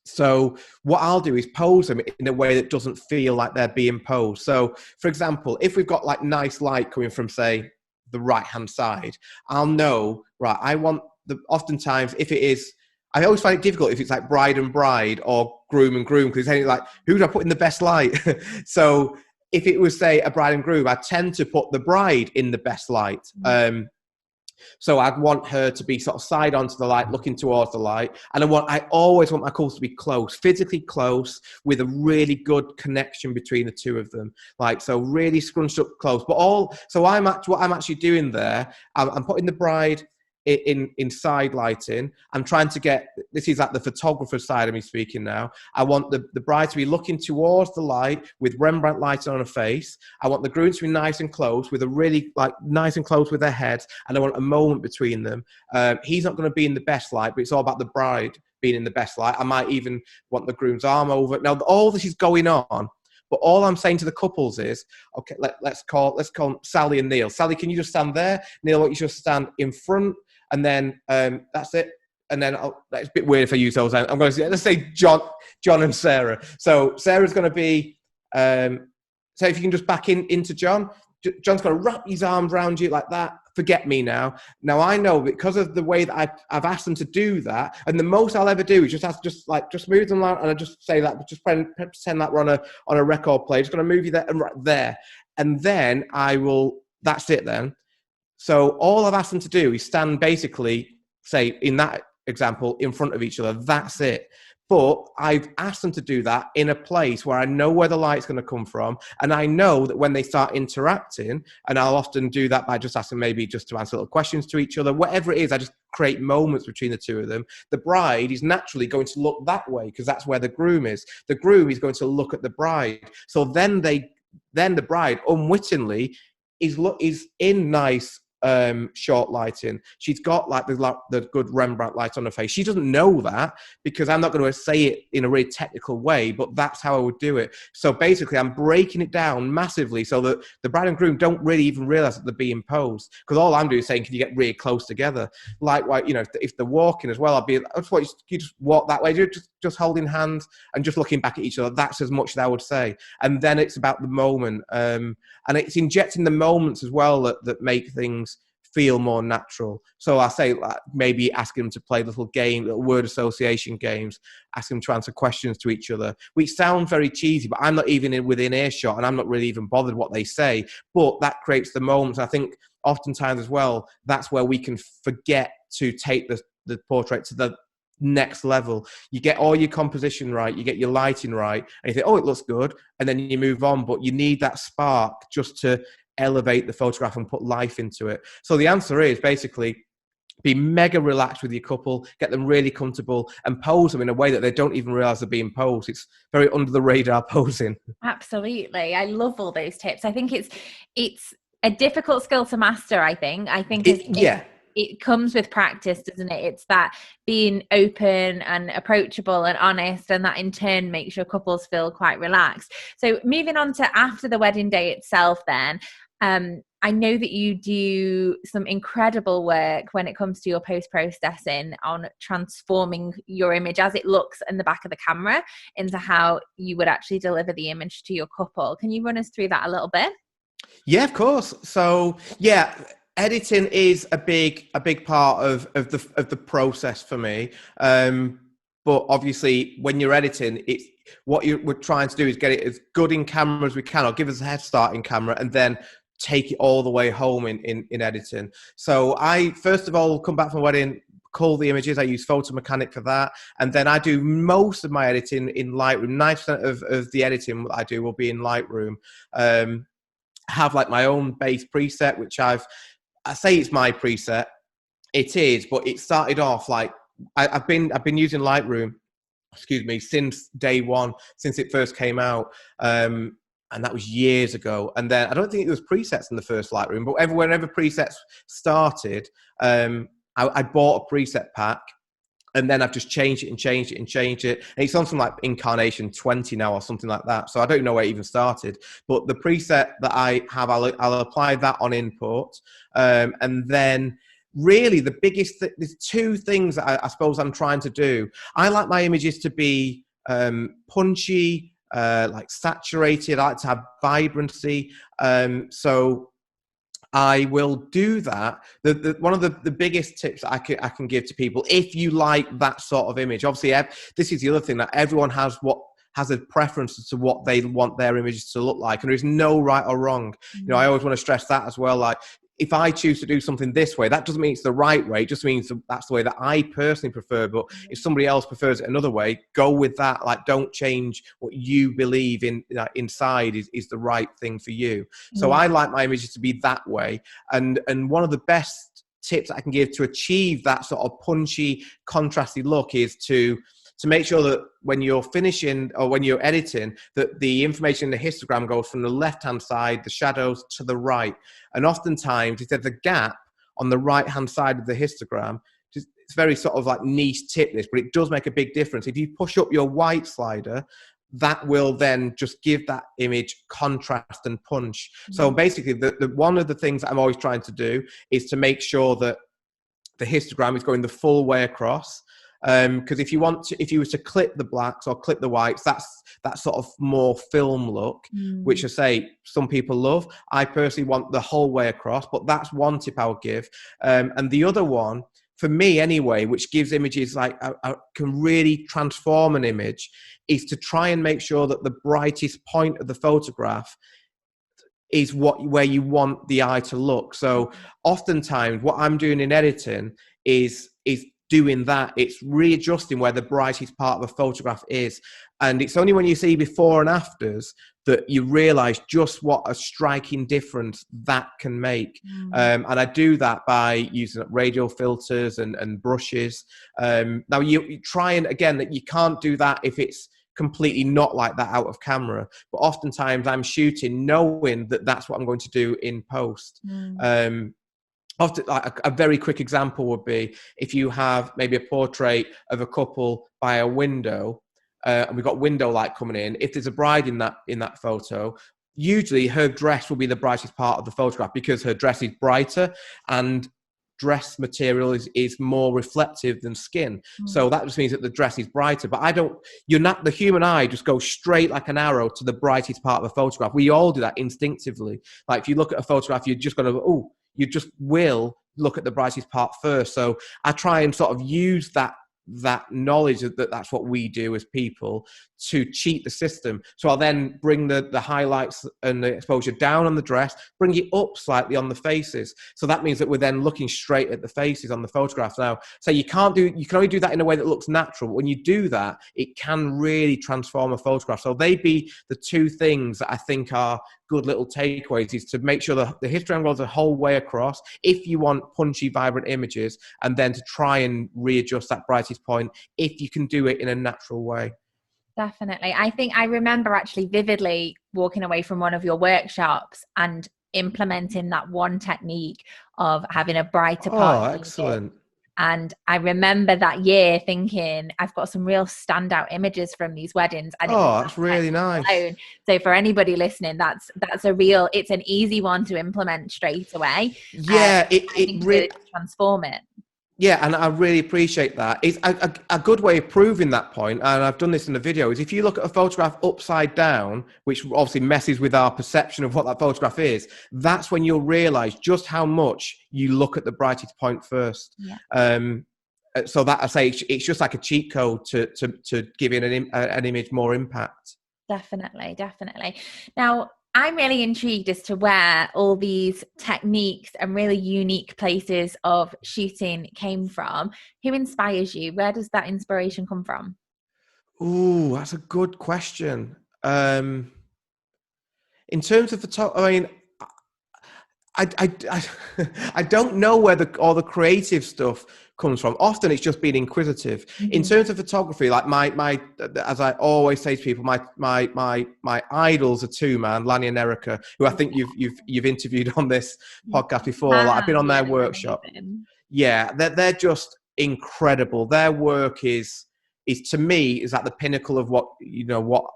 So what I'll do is pose them in a way that doesn't feel like they're being posed. So, for example, if we've got like nice light coming from, say, the right-hand side, I'll know, right, oftentimes if it is, I always find it difficult if it's like bride and bride or groom and groom, because it's like, who do I put in the best light? So if it was, say, a bride and groom, I tend to put the bride in the best light. So I'd want her to be sort of side onto the light, looking towards the light. And I always want my couples to be close, physically close, with a really good connection between the two of them. Like, so really scrunched up close. But what I'm actually doing there, I'm putting the bride in side lighting. I'm trying to get, this is like the photographer side of me speaking now. I want the bride to be looking towards the light with Rembrandt lighting on her face. I want the groom to be nice and close with nice and close with their heads. And I want a moment between them. He's not going to be in the best light, but it's all about the bride being in the best light. I might even want the groom's arm over. Now, all this is going on. But all I'm saying to the couples is, okay, let's call Sally and Neil. Sally, can you just stand there? Neil, I want you to just stand in front. And then that's it. And then it's a bit weird if I use those. I'm going to say, let's say John and Sarah. So Sarah's going to be, so if you can just back into John. John's going to wrap his arms around you like that. Forget me now. Now I know because of the way that I've asked them to do that, and the most I'll ever do is just move them around, and I just say that, just pretend that we're on a record player. Just going to move you there and right there, and then that's it then. So all I've asked them to do is stand basically, say in that example, in front of each other. That's it. But I've asked them to do that in a place where I know where the light's going to come from. And I know that when they start interacting, and I'll often do that by just asking maybe just to answer little questions to each other, whatever it is, I just create moments between the two of them. The bride is naturally going to look that way because that's where the groom is. The groom is going to look at the bride. So then the bride unwittingly is in nice short lighting. She's got like the good Rembrandt light on her face. She doesn't know that because I'm not going to say it in a really technical way, but that's how I would do it. So basically I'm breaking it down massively so that the bride and groom don't really even realize that they're being posed, because all I'm doing is saying, can you get really close together? Likewise, if they're walking as well, I just want you just walk that way, just holding hands and just looking back at each other. That's as much as I would say. And then it's about the moment. And it's injecting the moments as well that make things feel more natural. So I say like, maybe asking them to play little word association games, asking them to answer questions to each other, which sound very cheesy, but I'm not even within earshot and I'm not really even bothered what they say, but that creates the moments. I think oftentimes as well, that's where we can forget to take the portrait to the next level. You get all your composition right, you get your lighting right, and you think, oh, it looks good, and then you move on, but you need that spark just to elevate the photograph and put life into it. So the answer is basically be mega relaxed with your couple, get them really comfortable, and pose them in a way that they don't even realize they're being posed. It's very under the radar posing. Absolutely. I love all those tips. I think it's a difficult skill to master. I think it comes with practice, doesn't it? It's that being open and approachable and honest, and that in turn makes your couples feel quite relaxed. So moving on to after the wedding day itself then, I know that you do some incredible work when it comes to your post-processing on transforming your image as it looks in the back of the camera into how you would actually deliver the image to your couple. Can you run us through that a little bit? Yeah, of course. So yeah, editing is a big part of the process for me. But obviously, when you're editing, it's we're trying to do is get it as good in camera as we can, or give us a head start in camera, and then take it all the way home in editing. So I first of all come back from a wedding, cull the images. I use Photo Mechanic for that, and then I do most of my editing in Lightroom. 90% of the editing I do will be in Lightroom. Have like my own base preset, which I say it's my preset. It is, but it started off like I've been using Lightroom, since day one, since it first came out. And that was years ago. And then I don't think it was presets in the first Lightroom, but whenever presets started, I bought a preset pack. And then I've just changed it. And it's on something like Incarnation 20 now or something like that. So I don't know where it even started. But the preset that I have, I'll apply that on import. And then really the biggest, there's two things that I suppose I'm trying to do. I like my images to be punchy, like saturated. I like to have vibrancy. So I will do that. One of the biggest tips I can give to people, if you like that sort of image, obviously, this is the other thing, that everyone has a preference as to what they want their images to look like, and there is no right or wrong. You know, I always want to stress that as well. Like, if I choose to do something this way, that doesn't mean it's the right way. It just means that's the way that I personally prefer. But if somebody else prefers it another way, go with that. Like, don't change what you believe in inside is the right thing for you. So I like my images to be that way. And one of the best tips I can give to achieve that sort of punchy, contrasty look is to make sure that when you're finishing or when you're editing, that the information in the histogram goes from the left-hand side, the shadows, to the right. And oftentimes, if there's a gap on the right-hand side of the histogram, it's very sort of like niche tip this, but it does make a big difference. If you push up your white slider, that will then just give that image contrast and punch. So basically, the one of the things that I'm always trying to do is to make sure that the histogram is going the full way across. Because if you were to clip the blacks or clip the whites, that's that sort of more film look, which I say some people love. I personally want the whole way across, but that's one tip I would give. And the other one, for me anyway, which gives images like can really transform an image, is to try and make sure that the brightest point of the photograph is where you want the eye to look. So oftentimes what I'm doing in editing is doing that. It's readjusting where the brightest part of a photograph is. And it's only when you see before and afters that you realize just what a striking difference that can make. And I do that by using radial filters and brushes. Now you try, and again, that you can't do that if it's completely not like that out of camera, but oftentimes I'm shooting knowing that that's what I'm going to do in post. Often, like a very quick example would be if you have maybe a portrait of a couple by a window, and we've got window light coming in. If there's a bride in that photo, usually her dress will be the brightest part of the photograph because her dress is brighter, and dress material is more reflective than skin. So that just means that the dress is brighter. But the human eye just goes straight like an arrow to the brightest part of a photograph. We all do that instinctively. Like if you look at a photograph, you're just going to, you just will look at the brightest part first. So I try and sort of use that knowledge that that's what we do as people to cheat the system. So I'll then bring the highlights and the exposure down on the dress, bring it up slightly on the faces. So that means that we're then looking straight at the faces on the photograph. Now, so you can only do that in a way that looks natural. But when you do that, it can really transform a photograph. So they'd be the two things that I think are good little takeaways, is to make sure that the histogram goes the whole way across if you want punchy, vibrant images, and then to try and readjust that brightest point if you can do it in a natural way. Definitely. I think I remember actually vividly walking away from one of your workshops and implementing that one technique of having a brighter part. Oh, excellent. And I remember that year thinking, I've got some real standout images from these weddings. And that's really nice. Alone. So for anybody listening, that's it's an easy one to implement straight away. Yeah, it really transform it. Yeah, and I really appreciate that. It's a good way of proving that point, and I've done this in the video, is if you look at a photograph upside down, which obviously messes with our perception of what that photograph is, that's when you'll realise just how much you look at the brightest point first. Yeah. So that, I say, it's just like a cheat code to giving an image more impact. Definitely. Now, I'm really intrigued as to where all these techniques and really unique places of shooting came from. Who inspires you? Where does that inspiration come from? Ooh, that's a good question. In terms of I mean, I don't know where all the creative stuff comes from. Often it's just being inquisitive. Mm-hmm. In terms of photography, like my as I always say to people, my idols are two, man, Lanny and Erica, who I think you've interviewed on this podcast before. Like, I've been on their workshop. Yeah, they're just incredible. Their work is to me is at the pinnacle of what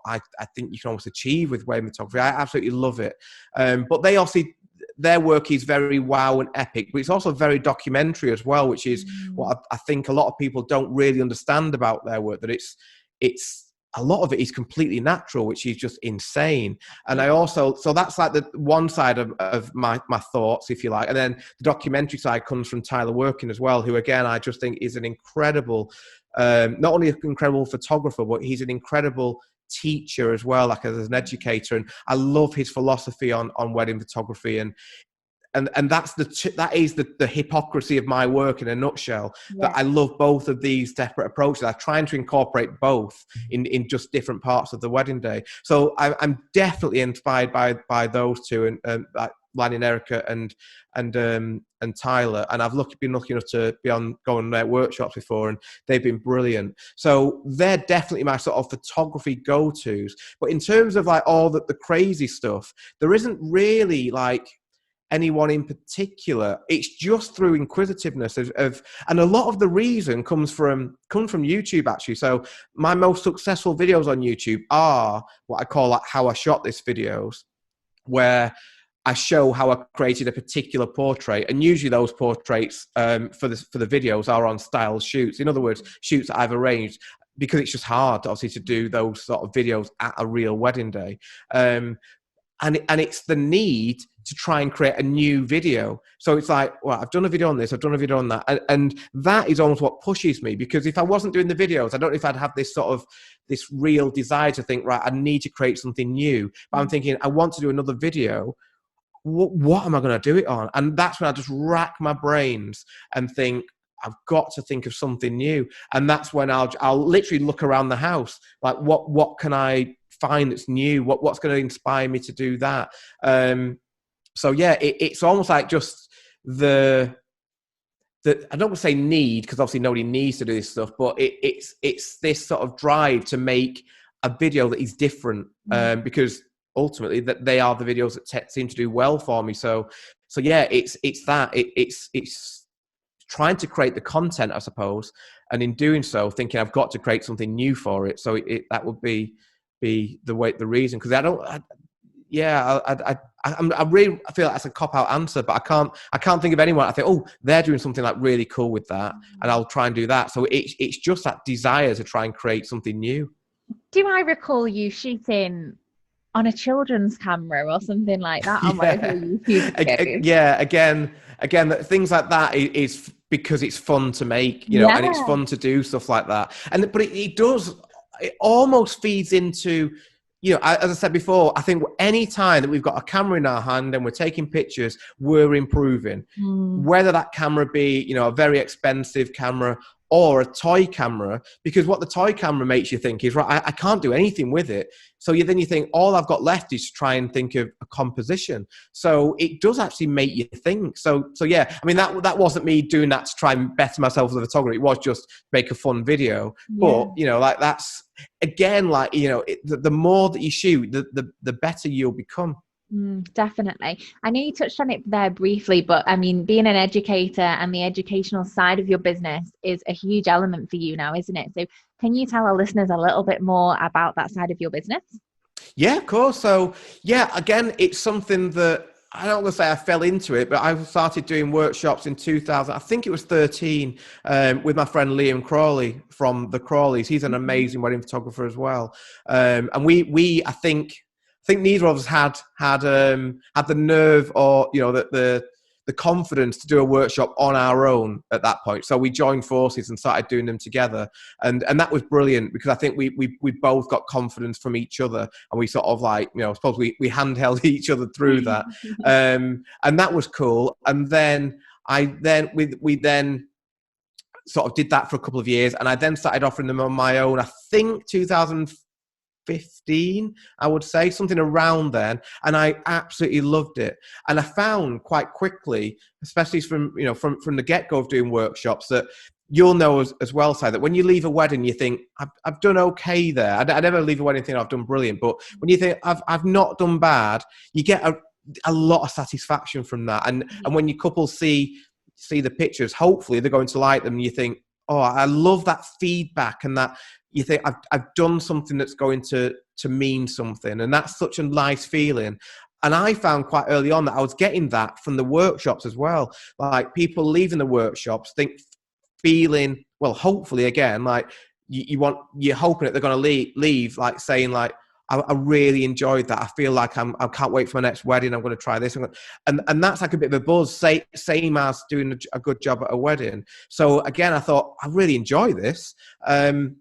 I think you can almost achieve with wedding photography. I absolutely love it. But they obviously, their work is very wow and epic, but it's also very documentary as well, which is what I think a lot of people don't really understand about their work, that it's a lot of it is completely natural, which is just insane. And I also, so that's like the one side of my thoughts, if you like. And then the documentary side comes from Tyler Working as well, who again, I just think is an incredible, not only an incredible photographer, but he's an incredible teacher as well, like as an educator. And I love his philosophy on wedding photography, and that is the hypocrisy of my work in a nutshell. Yeah. That I love both of these separate approaches. I'm trying to incorporate both in just different parts of the wedding day. So I'm definitely inspired by those two, and Lanny and Erica and Tyler, and I've been lucky enough to be going on their workshops before, and they've been brilliant. So they're definitely my sort of photography go-tos. But in terms of like all the crazy stuff, there isn't really like anyone in particular. It's just through inquisitiveness and a lot of the reason comes from YouTube, actually. So my most successful videos on YouTube are what I call like how I shot this videos, where I show how I created a particular portrait, and usually those portraits for the videos are on styled shoots. In other words, shoots that I've arranged, because it's just hard, obviously, to do those sort of videos at a real wedding day. And it's the need to try and create a new video. So it's like, well, I've done a video on this, I've done a video on that. And that is almost what pushes me, because if I wasn't doing the videos, I don't know if I'd have this real desire to think, right, I need to create something new. But I'm thinking, I want to do another video. What am I going to do it on? And that's when I just rack my brains and think, I've got to think of something new. And that's when I'll literally look around the house, like what can I find that's new? What's going to inspire me to do that? So yeah, it's almost like just I don't want to say need, because obviously nobody needs to do this stuff, but it's this sort of drive to make a video that is different, because ultimately that they are the videos that seem to do well for me. So yeah, it's trying to create the content, I suppose, and in doing so, thinking I've got to create something new for it. So that would be the reason, because I really feel like that's a cop-out answer, but I can't think of anyone. I think, oh, they're doing something like really cool with that, and I'll try and do that. So it's just that desire to try and create something new. Do I recall you shooting on a children's camera or something like that on one of your Yeah. YouTube videos. Yeah. Again, things like that is because it's fun to make, and it's Yeah. fun to do stuff like that. But it almost feeds into, as I said before, I think any time that we've got a camera in our hand and we're taking pictures, we're improving. Whether that camera be, a very expensive camera or a toy camera, because what the toy camera makes you think is, right, I can't do anything with it. So then you think, all I've got left is to try and think of a composition. So it does actually make you think. So yeah, I mean, that wasn't me doing that to try and better myself as a photographer. It was just make a fun video. Yeah. But, like that's, again, like, the more that you shoot, the better you'll become. Definitely. I know you touched on it there briefly, but I mean, being an educator and the educational side of your business is a huge element for you now, isn't it? So can you tell our listeners a little bit more about that side of your business? Yeah, of course. So yeah, again, it's something that I don't want to say I fell into it, but I started doing workshops in 2000. I think it was 13, with my friend Liam Crawley from the Crawleys. He's an amazing wedding photographer as well. And we I think neither of us had the nerve or the confidence to do a workshop on our own at that point. So we joined forces and started doing them together, and that was brilliant because I think we both got confidence from each other, and we sort of like, I suppose we handheld each other through that, and that was cool. And then we then sort of did that for a couple of years, and I then started offering them on my own. I think 2015, I would say, something around then, and I absolutely loved it. And I found quite quickly, especially from the get-go of doing workshops, that you'll know as well, Si, that when you leave a wedding, you think, I've done okay there. I never leave a wedding thinking I've done brilliant, but when you think I've not done bad, you get a lot of satisfaction from that. And when your couples see the pictures, hopefully they're going to like them, and you think, oh, I love that feedback, and that you think I've done something that's going to mean something, and that's such a nice feeling. And I found quite early on that I was getting that from the workshops as well. Like people leaving the workshops feeling, well, hopefully again, like you're hoping that they're going to leave like saying like, I really enjoyed that. I feel like I can't wait for my next wedding. I'm going to try this. And that's like a bit of a buzz, same as doing a good job at a wedding. So again, I thought, I really enjoy this. And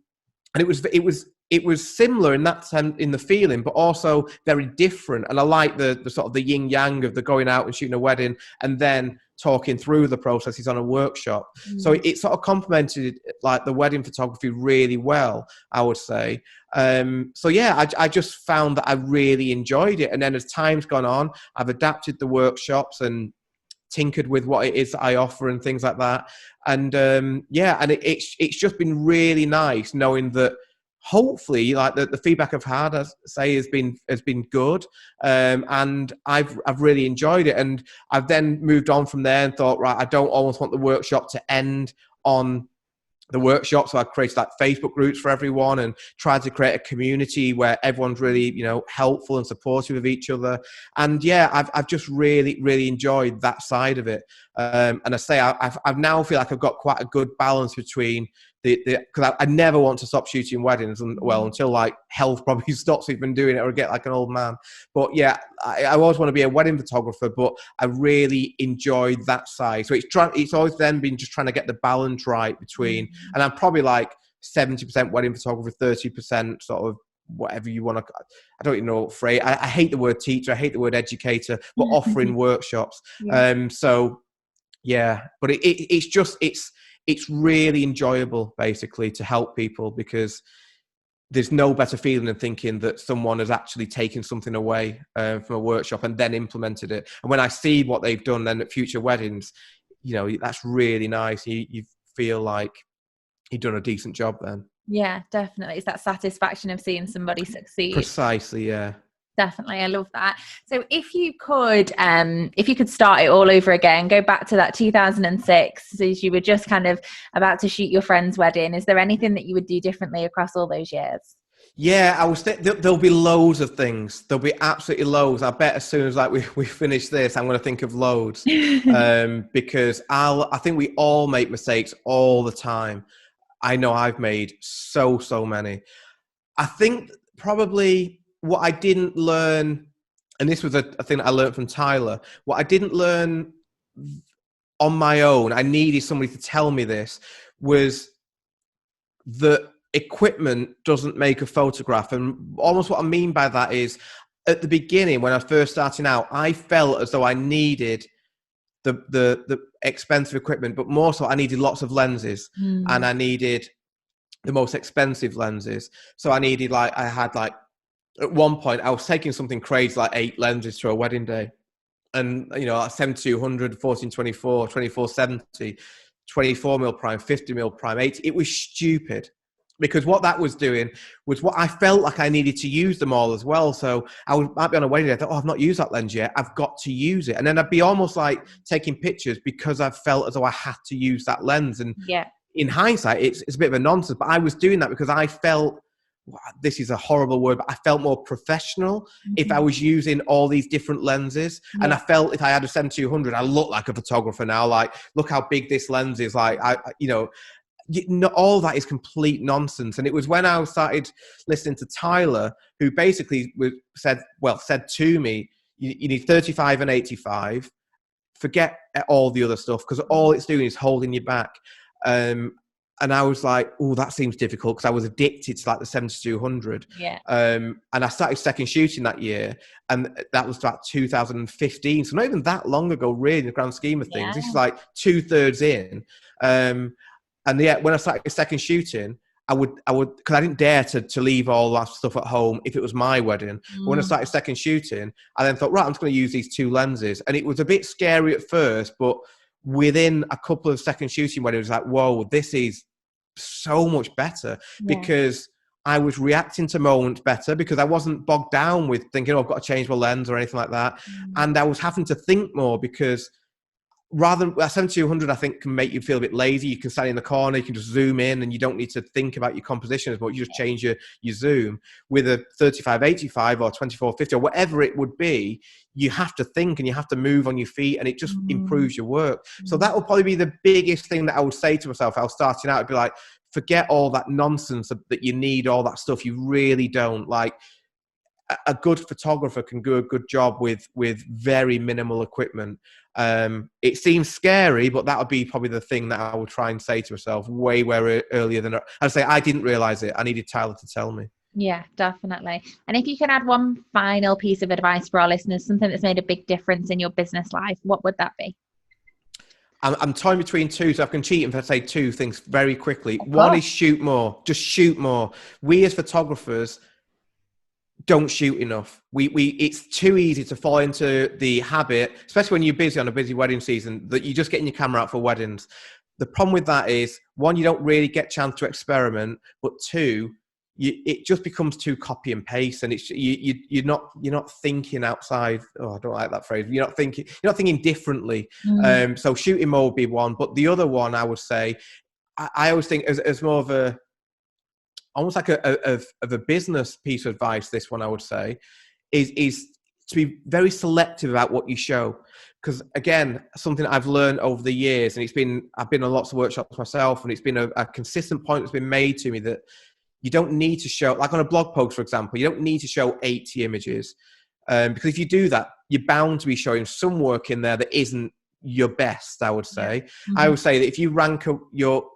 it was similar in that sense, in the feeling, but also very different. And I like the sort of the yin yang of the going out and shooting a wedding and then talking through the processes on a workshop. So it sort of complemented like the wedding photography really well, I would say. So yeah, I just found that I really enjoyed it. And then as time's gone on, I've adapted the workshops and tinkered with what it is that I offer and things like that. And yeah, and it's just been really nice knowing that hopefully like the feedback I've had, as I say, has been good. And I've really enjoyed it. And I've then moved on from there and thought, right, I don't almost want the workshop to end on the workshop. So I created like Facebook groups for everyone and tried to create a community where everyone's really, helpful and supportive of each other. And yeah, I've just really, really enjoyed that side of it. And I say, I've now feel like I've got quite a good balance between because I never want to stop shooting weddings until like health probably stops me from doing it or get like an old man. But yeah, I always want to be a wedding photographer, but I really enjoyed that side. So it's always then been just trying to get the balance right between, and I'm probably like 70% wedding photographer, 30% sort of whatever you want to, I don't even know what phrase. I hate the word teacher, I hate the word educator, but offering workshops. Yeah. So yeah, but it's really enjoyable basically to help people, because there's no better feeling than thinking that someone has actually taken something away from a workshop and then implemented it. And when I see what they've done then at future weddings, that's really nice. You feel like you've done a decent job then. Yeah, definitely. It's that satisfaction of seeing somebody succeed. Precisely, yeah. Definitely. I love that. So if you could start it all over again, go back to that 2006, as you were just kind of about to shoot your friend's wedding, is there anything that you would do differently across all those years? Yeah, there'll be loads of things. There'll be absolutely loads. I bet as soon as like we finish this, I'm going to think of loads, because I think we all make mistakes all the time. I know I've made so many. I think probably what I didn't learn, and this was a thing that I learned from Tyler, what I didn't learn on my own, I needed somebody to tell me this, was that equipment doesn't make a photograph. And almost what I mean by that is, at the beginning, when I was first starting out, I felt as though I needed the expensive equipment, but more so I needed lots of lenses, and I needed the most expensive lenses. So I needed, like, I had, like, at one point I was taking something crazy like 8 lenses to a wedding day, and like 7200, 1424, 2470, 24mm prime, 50mm prime, 80. It was stupid, because what that was doing was what I felt like I needed to use them all as well. So might be on a wedding day, I thought, I've not used that lens yet, I've got to use it. And then I'd be almost like taking pictures because I felt as though I had to use that lens. And in hindsight, it's a bit of a nonsense, but I was doing that because I felt, this is a horrible word, but I felt more professional if I was using all these different lenses. And I felt if I had a 7200, I look like a photographer now. Like, look how big this lens is. Like, all that is complete nonsense. And it was when I started listening to Tyler, who basically said to me, you need 35 and 85. Forget all the other stuff, because all it's doing is holding you back. And I was like, oh, that seems difficult, because I was addicted to like the 7200. And I started second shooting that year, and that was about 2015. So not even that long ago, really, in the grand scheme of things. This is like 2/3 in. And when I started second shooting, I would, because I didn't dare to leave all that stuff at home if it was my wedding. But when I started second shooting, I then thought, right, I'm just going to use these 2 lenses. And it was a bit scary at first, but within a couple of second shooting weddings, it was like, whoa, this is so much better, because I was reacting to moments better, because I wasn't bogged down with thinking, oh, I've got to change my lens or anything like that. And I was having to think more, because rather than 7200, I think, can make you feel a bit lazy. You can stand in the corner, you can just zoom in, and you don't need to think about your composition as much. You just change your zoom. With a 3585 or 2450 or whatever it would be, you have to think and you have to move on your feet, and it just improves your work. So that would probably be the biggest thing that I would say to myself if I was starting out. I'd be like, forget all that nonsense that you need all that stuff. You really don't. Like, a good photographer can do a good job with very minimal equipment. It seems scary, but that would be probably the thing that I would try and say to myself way earlier than I'd say. I didn't realize it. I needed Tyler to tell me. Yeah, definitely. And if you can add one final piece of advice for our listeners, something that's made a big difference in your business life, what would that be? I'm torn between 2, so I can cheat if I say 2 things very quickly. One is shoot more. Just shoot more. We as photographers don't shoot enough. It's too easy to fall into the habit, especially when you're busy on a busy wedding season, that you're just getting your camera out for weddings. The problem with that is, 1, you don't really get a chance to experiment, but 2, it just becomes too copy and paste, and it's you're not thinking outside. Oh, I don't like that phrase. You're not thinking differently. So shooting more would be one, but the other one I would say, I always think as more of a, almost like a business piece of advice, this one I would say, is to be very selective about what you show. Because again, something that I've learned over the years, and I've been on lots of workshops myself, and it's been a consistent point that's been made to me, that you don't need to show, like on a blog post, for example, you don't need to show 80 images. Because if you do that, you're bound to be showing some work in there that isn't your best, I would say. I would say that if you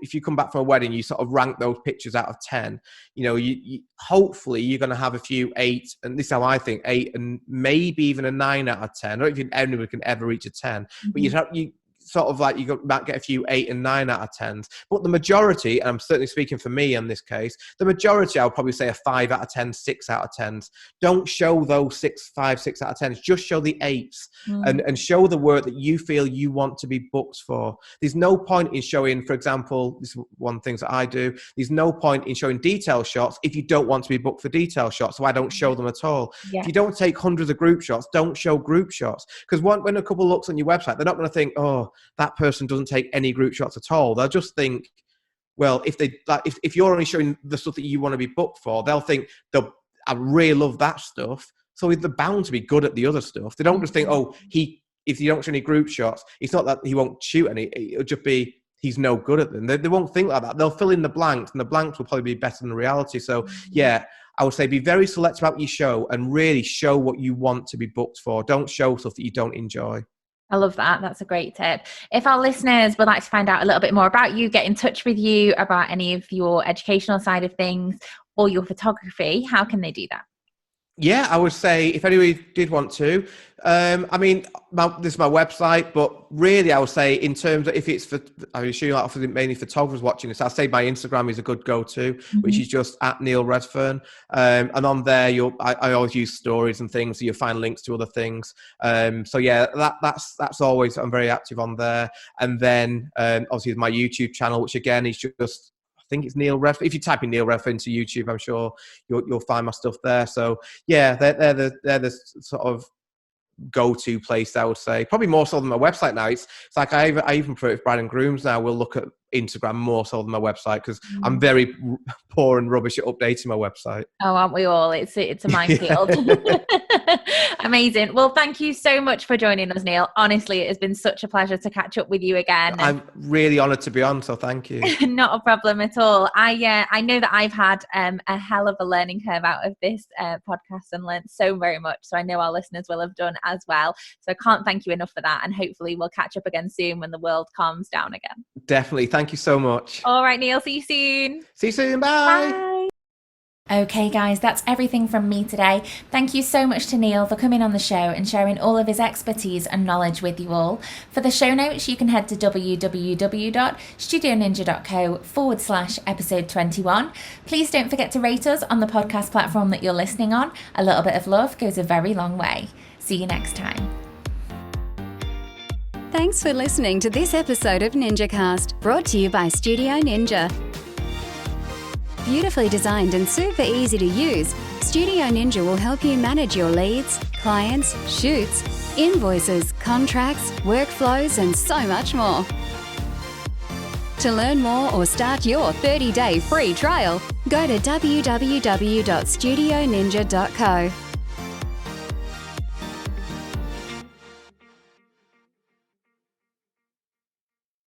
if you come back from a wedding, you sort of rank those pictures out of 10, you hopefully you're going to have a few 8, and this is how I think, 8 and maybe even a 9 out of 10. I don't know if anyone can ever reach a 10, but you sort of like, you might get a few 8 and 9 out of 10s, but the majority, and I'm certainly speaking for me in this case, the majority, I would probably say a 5 out of 10, 6 out of 10s. Don't show those 5, 6 out of 10s. Just show the 8s and show the work that you feel you want to be booked for. There's no point in showing, for example, this is one of the things that I do, there's no point in showing detail shots if you don't want to be booked for detail shots, so I don't show them at all. If you don't take hundreds of group shots, don't show group shots, because when a couple looks on your website, they're not going to think, oh, that person doesn't take any group shots at all. They'll just think, well, if you're only showing the stuff that you want to be booked for, they'll think, I really love that stuff, so they're bound to be good at the other stuff. They don't just think, oh, if you don't show any group shots, it's not that he won't shoot any, it'll just be he's no good at them. They won't think like that. They'll fill in the blanks, and the blanks will probably be better than the reality. So yeah, I would say be very selective about your show and really show what you want to be booked for. Don't show stuff that you don't enjoy. I love that. That's a great tip. If our listeners would like to find out a little bit more about you, get in touch with you about any of your educational side of things or your photography, how can they do that? Yeah, I would say if anybody did want to, I mean, this is my website, but really I would say in terms of if it's for, I assume like mainly photographers watching this, I'd say my Instagram is a good go-to, which is just at Neil Redfern. And on there, I always use stories and things, so you'll find links to other things. So yeah, that's always, I'm very active on there. And then obviously my YouTube channel, which again is just, I think it's Neil Redfern. If you type in Neil Redfern into YouTube, I'm sure you'll find my stuff there. So yeah, they're the sort of go-to place, I would say. Probably more so than my website now. It's like I even for bride and grooms now will look at Instagram more so than my website because I'm very poor and rubbish at updating my website. Oh, aren't we all? It's a minefield. Amazing. Well, thank you so much for joining us, Neil. Honestly, it has been such a pleasure to catch up with you again. I'm really honoured to be on, so thank you. Not a problem at all. I know that I've had a hell of a learning curve out of this podcast and learned so very much. So I know our listeners will have done as well. So I can't thank you enough for that. And hopefully we'll catch up again soon when the world calms down again. Definitely. Thank you so much. All right, Neil. See you soon. See you soon. Bye. Bye. Okay, guys, that's everything from me today. Thank you so much to Neil for coming on the show and sharing all of his expertise and knowledge with you all. For the show notes, you can head to www.studioninja.co/episode 21. Please don't forget to rate us on the podcast platform that you're listening on. A little bit of love goes a very long way. See you next time. Thanks for listening to this episode of NinjaCast, brought to you by Studio Ninja. Beautifully designed and super easy to use, Studio Ninja will help you manage your leads, clients, shoots, invoices, contracts, workflows, and so much more. To learn more or start your 30-day free trial, go to www.studioninja.co.